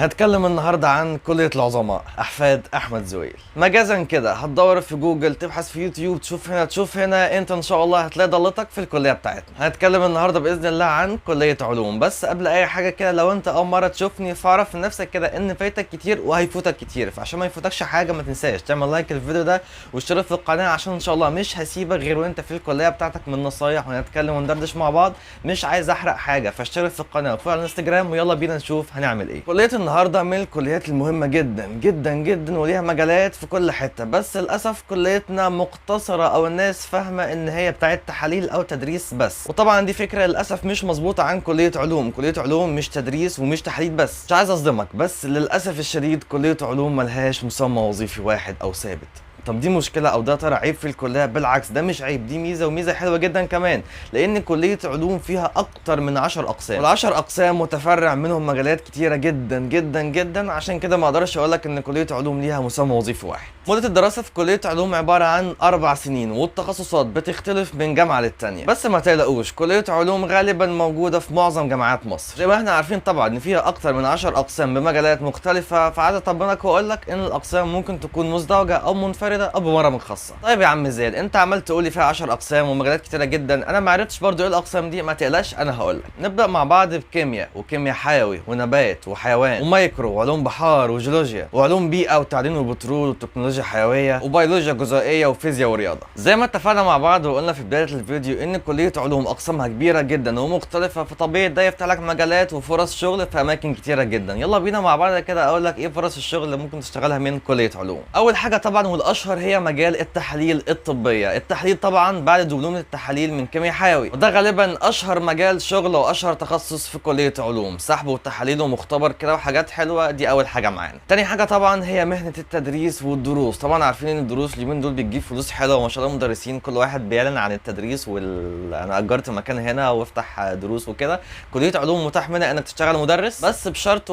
هنتكلم النهارده عن كلية العظماء أحفاد أحمد زويل. مجازا كده هتدور في جوجل، تبحث في يوتيوب، تشوف هنا، انت ان شاء الله هتلاقي ضلتك في الكلية بتاعتنا. هنتكلم النهارده بإذن الله عن كلية علوم. بس قبل أي حاجة كده، لو انت أول مرة تشوفني فاعرف نفسك كده إن فايتك كتير وهيفوتك كتير، فعشان ما يفوتكش حاجة ما تنساش تعمل لايك للفيديو ده واشترك في القناة، عشان ان شاء الله مش هسيبك غير وانت في الكلية بتاعتك من نصايح، وهنتكلم وندردش مع بعض. مش عايز احرق حاجة، فاشترك في القناة وفوق على الانستجرام، ويلا بينا نشوف هنعمل ايه. كلية النهارده من الكليات المهمة جدا جدا جدا، وليها مجالات في كل حتة، بس للأسف كليتنا مقتصرة أو الناس فاهمة إن هي بتاعت تحاليل أو تدريس بس، وطبعا دي فكرة للأسف مش مظبوطة عن كلية علوم. كلية علوم مش تدريس ومش تحاليل بس، مش عايز أصدمك، بس للأسف الشديد كلية علوم ملهاش مسمى وظيفي واحد أو ثابت. طب دي مشكلة او ده ترى عيب في الكلية؟ بالعكس، ده مش عيب، دي ميزة، وميزة حلوة جدا كمان، لان كلية علوم فيها اكتر من 10 اقسام، وال10 اقسام متفرع منهم مجالات كتيرة جدا جدا جدا. عشان كده ما اقدرش اقول لك ان كلية علوم ليها مسمى وظيفي واحد. مدة الدراسة في كلية علوم عبارة عن 4 سنين، والتخصصات بتختلف من جامعة للتانية، بس ما تقلقوش كلية علوم غالبا موجودة في معظم جامعات مصر. زي ما احنا عارفين طبعا ان فيها اكتر من 10 اقسام بمجالات مختلفة، فعايز اطمنك واقول لك ان الاقسام ممكن تكون مزدوجة او منفردة او بمرة خاصة. طيب يا عم زياد، انت عمال تقول لي فيها 10 اقسام ومجالات كتيرة جدا، انا ما عرفتش برضو ايه الاقسام دي. ما تقلقش انا هقول لك. نبدا مع بعض بكيمياء، وكيمياء حيوي ونبات وحيوان ومايكرو وعلوم بحار وجيولوجيا وعلوم بيئة وتعدين وبترول وتكنولوجيا حيوية وبيولوجيا جزيئية وفيزياء ورياضة. زي ما اتفقنا مع بعض وقلنا في بداية الفيديو ان كلية علوم اقسامها كبيرة جدا ومختلفة، فطبيعي ده يفتح لك مجالات وفرص شغل في اماكن كتيرة جدا. يلا بينا مع بعض كده اقول لك ايه فرص الشغل اللي ممكن تشتغلها من كلية علوم. اول حاجة طبعا والاشهر هي مجال التحاليل الطبية. التحليل طبعا بعد دبلوم التحاليل من كيمياء حيوي، وده غالبا اشهر مجال شغل واشهر تخصص في كلية علوم. سحب وتحاليل ومختبر كده وحاجات حلوة، دي اول حاجة معانا. تاني حاجة طبعا هي مهنة التدريس والدروس. طبعا عارفين ان الدروس اليومين دول بتجيب فلوس حلوة، وما شاء الله مدرسين كل واحد بيعلن عن التدريس انا اجرت مكان هنا وافتح دروس وكده. كلية علوم متاح منها انك تشتغل مدرس، بس بشرط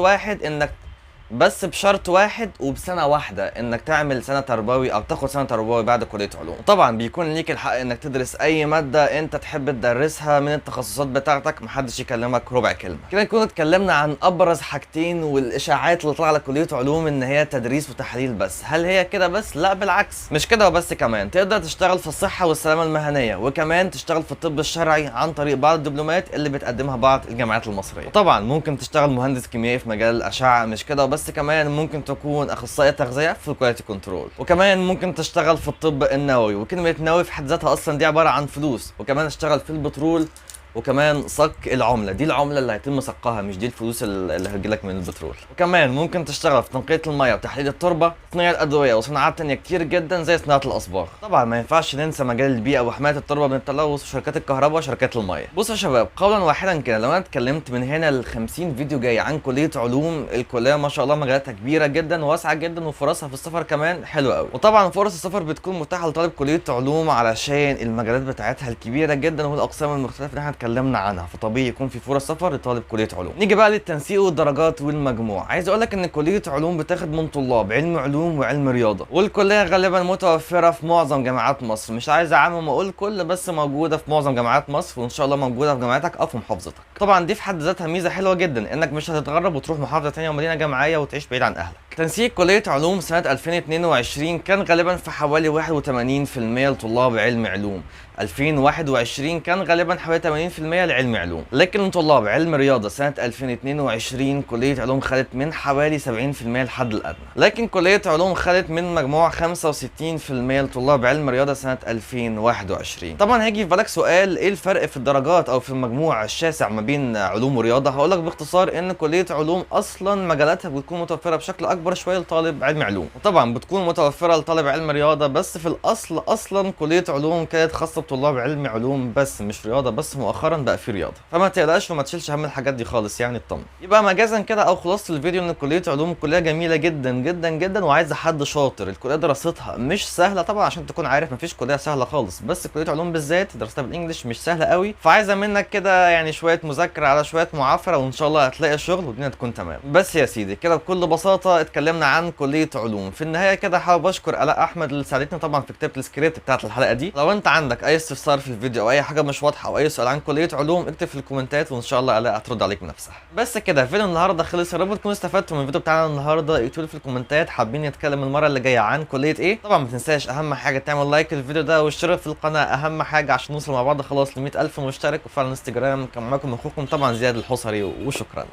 واحد وبسنه واحده، انك تعمل سنه تربوي او تاخد سنه تربوي بعد كليه علوم. طبعا بيكون ليك الحق انك تدرس اي ماده انت تحب تدرسها من التخصصات بتاعتك، محدش يكلمك ربع كلمه. كده نكون اتكلمنا عن ابرز حاجتين، والاشاعات اللي طلع على كليه علوم ان هي تدريس وتحليل بس. هل هي كده بس؟ لا بالعكس، مش كده وبس، كمان تقدر تشتغل في الصحه والسلامه المهنيه، وكمان تشتغل في الطب الشرعي عن طريق بعض الدبلومات اللي بتقدمها بعض الجامعات المصريه. طبعا ممكن تشتغل مهندس كيميائي في مجال الاشعه. مش كده وبس، كمان ممكن تكون اخصائي تغذيه في الكواليتي كنترول، وكمان ممكن تشتغل في الطب النووي، وكلمه نووي في حد ذاتها اصلا دي عباره عن فلوس، وكمان اشتغل في البترول، وكمان صك العمله، دي العمله اللي هيتم صكها، مش دي الفلوس اللي هتجيلك من البترول. وكمان ممكن تشتغل في تنقيه الميه وتحليل التربه، صناعه الادويه، وصناعات تانيه كتير جدا زي صناعه الاصباغ. طبعا ما ينفعش ننسى مجال البيئه وحمايه التربه من التلوث، وشركات الكهرباء وشركات الميه. بصوا يا شباب، قولا واحدا كده، لو انا اتكلمت من هنا ل 50 فيديو جاي عن كليه علوم، الكليه ما شاء الله مجالاتها كبيره جدا وواسعه جدا، وفرصها في السفر كمان حلوه قوي. وطبعا فرص السفر بتكون متاحه لطالب كليه علوم علشان المجالات بتاعتها الكبيره جدا والاقسام المختلفه اللي احنا اتكلمنا عنها، طبيعي يكون في فرص سفر لطالب كليه علوم. نيجي بقى للتنسيق والدرجات والمجموع. عايز اقول لك ان كليه علوم بتاخد من طلاب علم علوم وعلم رياضه، والكليه غالبا متوفره في معظم جامعات مصر. مش عايز اعمم واقول كل، بس موجوده في معظم جامعات مصر، وان شاء الله موجوده في جامعتك او في محافظتك. طبعا دي في حد ذاتها ميزه حلوه جدا، انك مش هتتغرب وتروح محافظه ثانيه ومدينه جامعيه وتعيش بعيد عن اهلك. تنسيق كليه علوم سنه 2022 كان غالبا في حوالي 81% لطلاب علم علوم، 2021 كان غالبا حوالي 80% لعلم علوم. لكن طلاب علم رياضه سنه 2022 كليه علوم خدت من حوالي 70% الحد الادنى، لكن كليه علوم خدت من مجموع 65% لطلاب علم رياضه سنه 2021. طبعا هيجي في بالك سؤال، ايه الفرق في الدرجات او في المجموع الشاسع ما بين علوم ورياضه؟ هقول لك باختصار ان كليه علوم اصلا مجالاتها بتكون متوفره بشكل اكبر شويه لطالب علم علوم، وطبعا بتكون متوفره لطالب علم رياضه، بس في الاصل اصلا كليه علوم كانت خاصه بطلاب علم علوم بس، مش رياضه بس. مؤخرا بقى في رياضه، فما تقلقش وما تشيلش هم الحاجات دي خالص، يعني اطمن. يبقى مجازا كده او خلاصه الفيديو ان كليه علوم كليه جميله جدا جدا جدا، وعايزه حد شاطر. الكليه دراستها مش سهله طبعا، عشان تكون عارف مفيش كليه سهله خالص، بس كليه علوم بالذات دراستها بالانجلش مش سهله قوي، فعايزه منك كده يعني شويه مذاكره على شويه معافره، وان شاء الله هتلاقي شغل والدنيا تكون تمام. بس يا سيدي كده بكل بساطه اتكلمنا اتكلمنا عن كليه علوم. في النهايه كده حابب اشكر الاء احمد اللي ساعدتني طبعا في كتابه السكريبت بتاعت الحلقه دي. لو انت عندك اي استفسار في الفيديو او اي حاجه مش واضحه او اي سؤال عن كليه علوم اكتب في الكومنتات وان شاء الله الاء هترد عليك بنفسها. بس كده فيديو النهارده خلص، يا رب تكونوا استفدتوا من الفيديو بتاعنا النهارده. اكتبوا في الكومنتات حابين نتكلم المره اللي جايه عن كليه ايه. طبعا ما تنساش اهم حاجه تعمل لايك للفيديو ده واشترك في القناه، اهم حاجه عشان نوصل مع بعض خلاص ل 100,000 مشترك. وفعلا انستجرام كان معاكم اخوكم طبعا زياد الحصري، وشكرا.